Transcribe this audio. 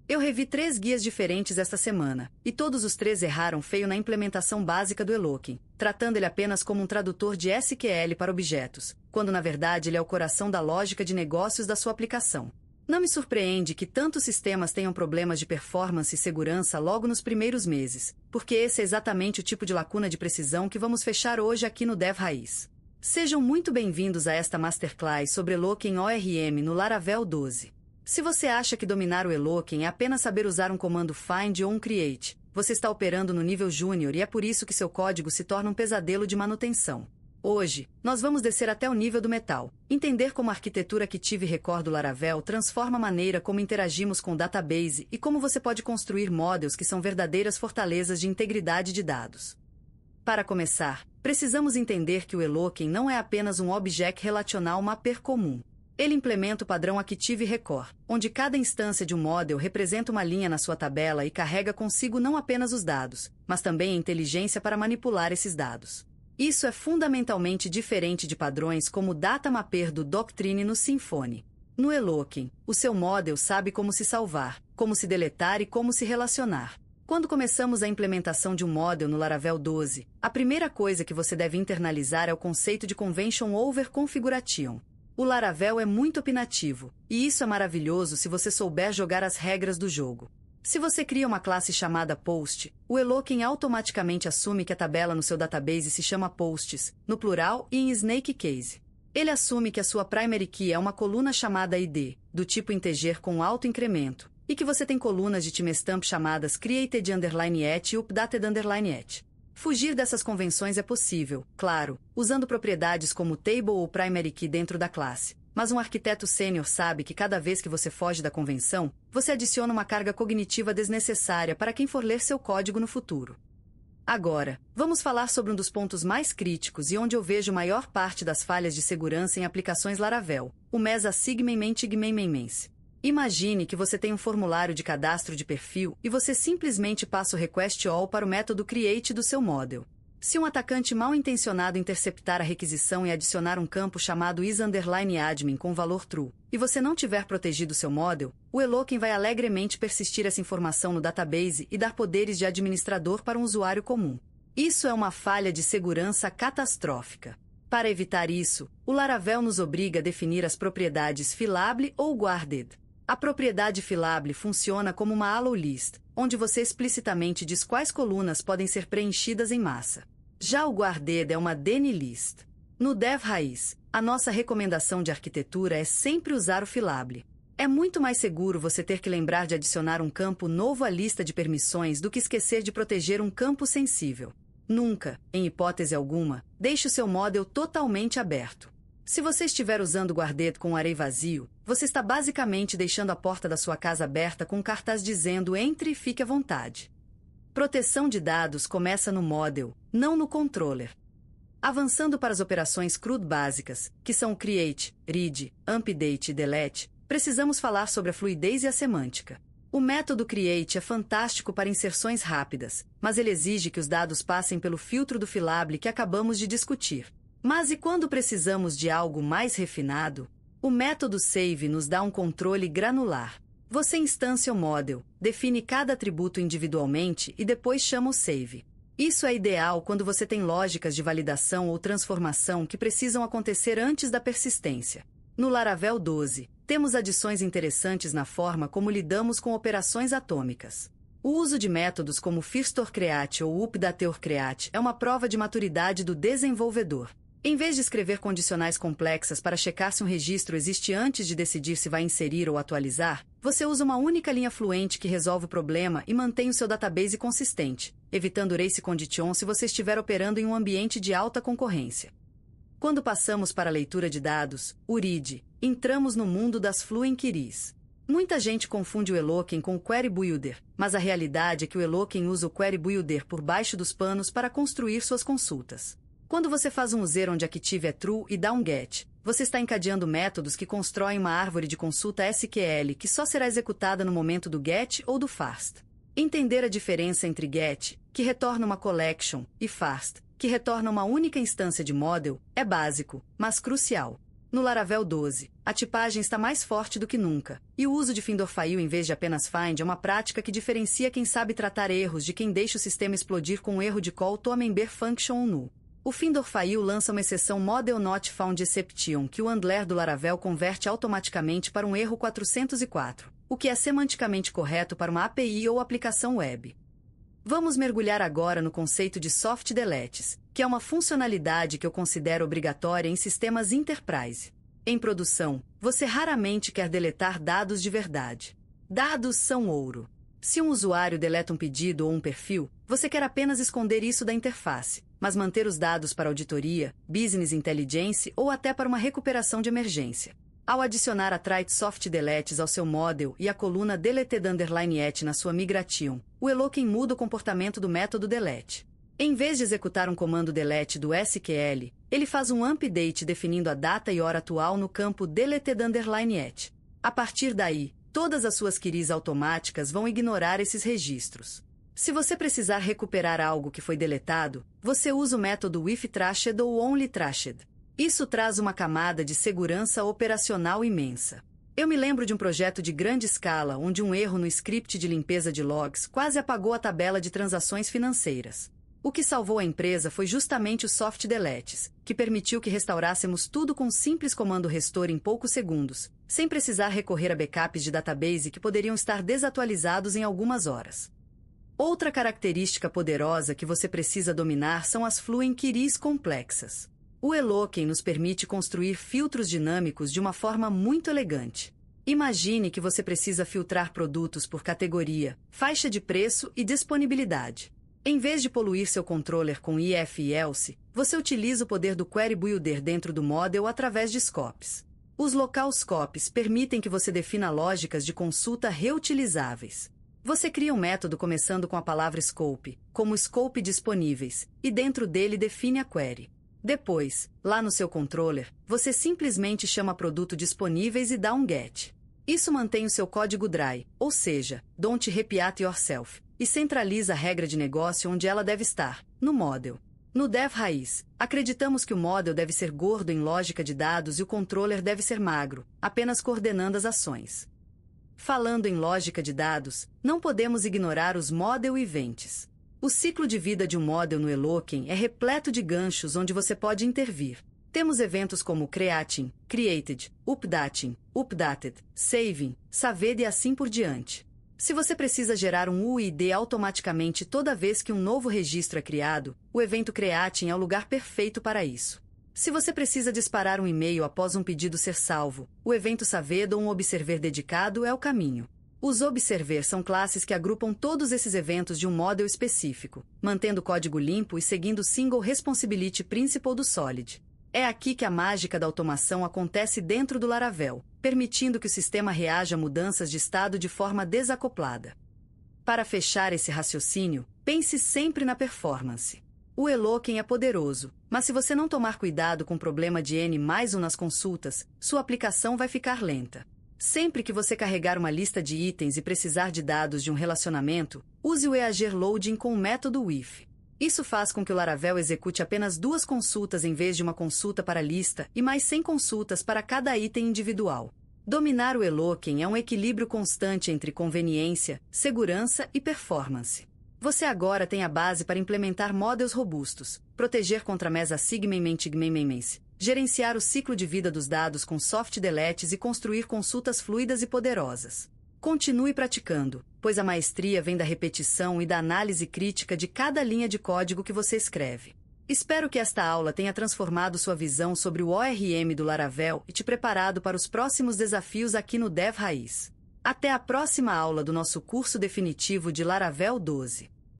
Eu revi 3 guias diferentes esta semana, e todos os 3 erraram feio na implementação básica do Eloquim, tratando ele apenas como um tradutor de SQL para objetos, quando na verdade ele é o coração da lógica de negócios da sua aplicação. Não me surpreende que tantos sistemas tenham problemas de performance e segurança logo nos primeiros meses, porque esse é exatamente o tipo de lacuna de precisão que vamos fechar hoje aqui no Dev Raiz. Sejam muito bem-vindos a esta Masterclass sobre Eloquim ORM no Laravel 12. Se você acha que dominar o Eloquim é apenas saber usar um comando find ou um create, você está operando no nível júnior e é por isso que seu código se torna um pesadelo de manutenção. Hoje, nós vamos descer até o nível do metal, entender como a arquitetura Active Record do Laravel transforma a maneira como interagimos com o database e como você pode construir models que são verdadeiras fortalezas de integridade de dados. Para começar, precisamos entender que o Eloquim não é apenas um Object Relational Mapper comum. Ele implementa o padrão Active Record, onde cada instância de um model representa uma linha na sua tabela e carrega consigo não apenas os dados, mas também a inteligência para manipular esses dados. Isso é fundamentalmente diferente de padrões como o Data Mapper do Doctrine no Symfony. No Eloquim, o seu model sabe como se salvar, como se deletar e como se relacionar. Quando começamos a implementação de um model no Laravel 12, a primeira coisa que você deve internalizar é o conceito de Convention Over Configuration. O Laravel é muito opinativo, e isso é maravilhoso se você souber jogar as regras do jogo. Se você cria uma classe chamada Post, o Eloquim automaticamente assume que a tabela no seu database se chama Posts, no plural e em snake case. Ele assume que a sua primary key é uma coluna chamada ID, do tipo integer com alto incremento, e que você tem colunas de timestamp chamadas created_at e updated_at. Fugir dessas convenções é possível, claro, usando propriedades como table ou primary key dentro da classe. Mas um arquiteto sênior sabe que cada vez que você foge da convenção, você adiciona uma carga cognitiva desnecessária para quem for ler seu código no futuro. Agora, vamos falar sobre um dos pontos mais críticos e onde eu vejo maior parte das falhas de segurança em aplicações Laravel, o Mesa Sigma-Mens. Imagine que você tem um formulário de cadastro de perfil e você simplesmente passa o request all para o método create do seu model. Se um atacante mal intencionado interceptar a requisição e adicionar um campo chamado is_admin com valor true, e você não tiver protegido seu model, o Eloquim vai alegremente persistir essa informação no database e dar poderes de administrador para um usuário comum. Isso é uma falha de segurança catastrófica. Para evitar isso, o Laravel nos obriga a definir as propriedades fillable ou guarded. A propriedade fillable funciona como uma allow list, onde você explicitamente diz quais colunas podem ser preenchidas em massa. Já o guarded é uma deny list. No Dev Raiz, a nossa recomendação de arquitetura é sempre usar o fillable. É muito mais seguro você ter que lembrar de adicionar um campo novo à lista de permissões do que esquecer de proteger um campo sensível. Nunca, em hipótese alguma, deixe o seu model totalmente aberto. Se você estiver usando o guarded com um array vazio, você está basicamente deixando a porta da sua casa aberta com um cartaz dizendo entre e fique à vontade. Proteção de dados começa no model, não no controller. Avançando para as operações CRUD básicas, que são create, read, update e delete, precisamos falar sobre a fluidez e a semântica. O método create é fantástico para inserções rápidas, mas ele exige que os dados passem pelo filtro do fillable que acabamos de discutir. Mas e quando precisamos de algo mais refinado? O método save nos dá um controle granular. Você instancia o model, define cada atributo individualmente e depois chama o save. Isso é ideal quando você tem lógicas de validação ou transformação que precisam acontecer antes da persistência. No Laravel 12, temos adições interessantes na forma como lidamos com operações atômicas. O uso de métodos como firstOrCreate ou updateOrCreate é uma prova de maturidade do desenvolvedor. Em vez de escrever condicionais complexas para checar se um registro existe antes de decidir se vai inserir ou atualizar, você usa uma única linha fluente que resolve o problema e mantém o seu database consistente, evitando race condition se você estiver operando em um ambiente de alta concorrência. Quando passamos para a leitura de dados, o read, entramos no mundo das Fluent Queries. Muita gente confunde o Eloquim com o Query Builder, mas a realidade é que o Eloquim usa o Query Builder por baixo dos panos para construir suas consultas. Quando você faz um user onde Active é true e dá um get, você está encadeando métodos que constroem uma árvore de consulta SQL que só será executada no momento do get ou do fast. Entender a diferença entre get, que retorna uma collection, e fast, que retorna uma única instância de model, é básico, mas crucial. No Laravel 12, a tipagem está mais forte do que nunca, e o uso de Findorfail em vez de apenas find é uma prática que diferencia quem sabe tratar erros de quem deixa o sistema explodir com um erro de call to a member function ou null. O Findorfail lança uma exceção Model Not Found Exception que o handler do Laravel converte automaticamente para um erro 404, o que é semanticamente correto para uma API ou aplicação web. Vamos mergulhar agora no conceito de soft deletes, que é uma funcionalidade que eu considero obrigatória em sistemas enterprise. Em produção, você raramente quer deletar dados de verdade. Dados são ouro. Se um usuário deleta um pedido ou um perfil, você quer apenas esconder isso da interface, mas manter os dados para auditoria, business intelligence ou até para uma recuperação de emergência. Ao adicionar a trait soft deletes ao seu model e a coluna deleted_et na sua migration, o Eloquent muda o comportamento do método delete. Em vez de executar um comando delete do SQL, ele faz um update definindo a data e hora atual no campo deleted_et. A partir daí, todas as suas queries automáticas vão ignorar esses registros. Se você precisar recuperar algo que foi deletado, você usa o método ifTrashed ou onlyTrashed. Isso traz uma camada de segurança operacional imensa. Eu me lembro de um projeto de grande escala onde um erro no script de limpeza de logs quase apagou a tabela de transações financeiras. O que salvou a empresa foi justamente o soft deletes, que permitiu que restaurássemos tudo com um simples comando restore em poucos segundos, sem precisar recorrer a backups de database que poderiam estar desatualizados em algumas horas. Outra característica poderosa que você precisa dominar são as fluent queries complexas. O Eloquent nos permite construir filtros dinâmicos de uma forma muito elegante. Imagine que você precisa filtrar produtos por categoria, faixa de preço e disponibilidade. Em vez de poluir seu controller com if e else, você utiliza o poder do Query Builder dentro do model através de scopes. Os local scopes permitem que você defina lógicas de consulta reutilizáveis. Você cria um método começando com a palavra scope, como scope disponíveis, e dentro dele define a query. Depois, lá no seu controller, você simplesmente chama produto disponíveis e dá um get. Isso mantém o seu código dry, ou seja, don't repeat yourself, e centraliza a regra de negócio onde ela deve estar, no model. No dev raiz, acreditamos que o model deve ser gordo em lógica de dados e o controller deve ser magro, apenas coordenando as ações. Falando em lógica de dados, não podemos ignorar os model events. O ciclo de vida de um model no Eloquent é repleto de ganchos onde você pode intervir. Temos eventos como creating, created, updating, updated, saving, saved e assim por diante. Se você precisa gerar um UID automaticamente toda vez que um novo registro é criado, o evento creating é o lugar perfeito para isso. Se você precisa disparar um e-mail após um pedido ser salvo, o evento saved ou um observer dedicado é o caminho. Os observer são classes que agrupam todos esses eventos de um model específico, mantendo o código limpo e seguindo o Single Responsibility Principle do Solid. É aqui que a mágica da automação acontece dentro do Laravel, permitindo que o sistema reaja a mudanças de estado de forma desacoplada. Para fechar esse raciocínio, pense sempre na performance. O Eloquent é poderoso, mas se você não tomar cuidado com o problema de N+1 nas consultas, sua aplicação vai ficar lenta. Sempre que você carregar uma lista de itens e precisar de dados de um relacionamento, use o EAGR Loading com o método with. Isso faz com que o Laravel execute apenas 2 consultas em vez de uma consulta para a lista e mais 100 consultas para cada item individual. Dominar o Eloquent é um equilíbrio constante entre conveniência, segurança e performance. Você agora tem a base para implementar models robustos, proteger contra mesa-sigma-mens, gerenciar o ciclo de vida dos dados com soft deletes e construir consultas fluidas e poderosas. Continue praticando, pois a maestria vem da repetição e da análise crítica de cada linha de código que você escreve. Espero que esta aula tenha transformado sua visão sobre o ORM do Laravel e te preparado para os próximos desafios aqui no Dev Raiz. Até a próxima aula do nosso curso definitivo de Laravel 12.